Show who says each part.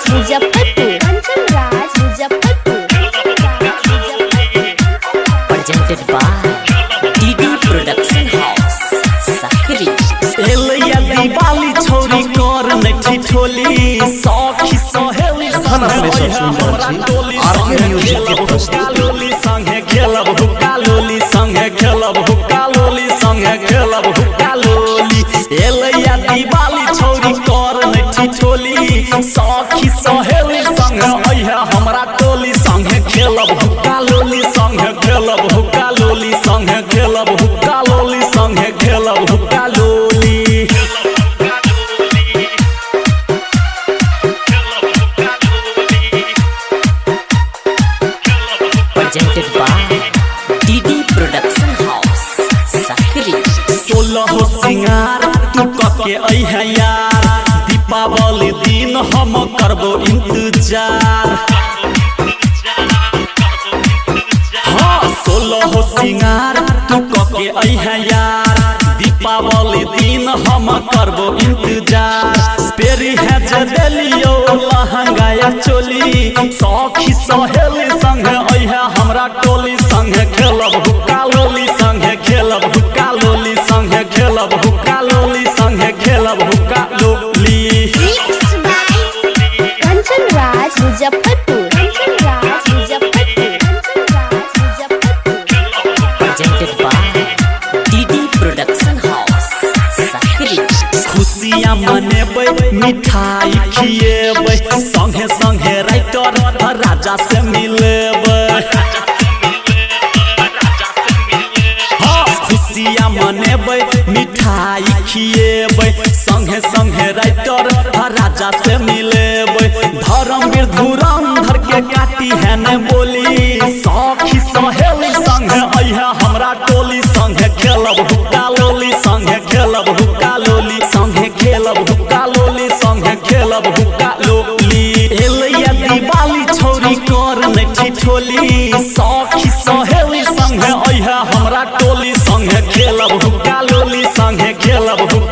Speaker 1: Muzaffarpur Kanchan Raj Muzaffarpur
Speaker 2: presented by DD Production House Sakri
Speaker 3: एलैया Diwali छोरी कर नठी ठोली सखी सहेली हमरा टोली
Speaker 4: आरके म्यूजिक के प्रस्तुत
Speaker 3: लोली संगे खेलब हुक्का लोली संगे खेलब हुक्का लोली संगे खेलब हुक्का लोली एलैया दिवाली छोरी कर नठी ठोली सखी सहेली संगे अइहा हमरा टोली संगे खेलब हुक्का लोली संगे खेलब हुक्का लोली संगे खेलब हुक्का लोली संगे खेलब हुक्का लोली
Speaker 2: presented by DD Production House Sakri
Speaker 3: 16 सिंगार तू कके अइहा यार दीपावली दिन हम करबो इंतजार हाँ 16 सिंगार तू कके अइहा यार दीपावली दिन हम करबो इंतजार पेरी है जदेलियो लहंगा या चोली सखी सहेली संगे अइहा हमरा टोली संगे खेलब हुक्का लोली संगे खेलब हुक्का लोली संगे खेलब हुक्का लोली संगे खेलब हुक्का लोली
Speaker 1: mix by Kanchan Raj Muzaffarpur Kanchan Raj Muzaffarpur Kanchan Raj Muzaffarpur
Speaker 2: presented by DD Production House Sakri
Speaker 3: खुशियाँ मनेबै मिठाई खिएबै संगे संगे राइटर राजा से मिलेबै हाँ खुशियाँ मनेबै मिठाई खिएबै संगे संगे राइटर राजा से मिलेबै धर्मवीर धुरंधर के काटी है न बोली सखी सहेली संगे अइहा हमरा टोली संगे खेलब हुक्का लोली संगे खेलब हुक्का लोली संगे खेलब हुक्का लोली संगे खेलब हुक्का लोली एलैया दिवाली छोरी कर नठी ठोली सखी सहेली संगे अइहा हमरा टोली संगे खेलब हुक्का लोली संगे खेलब हुक्का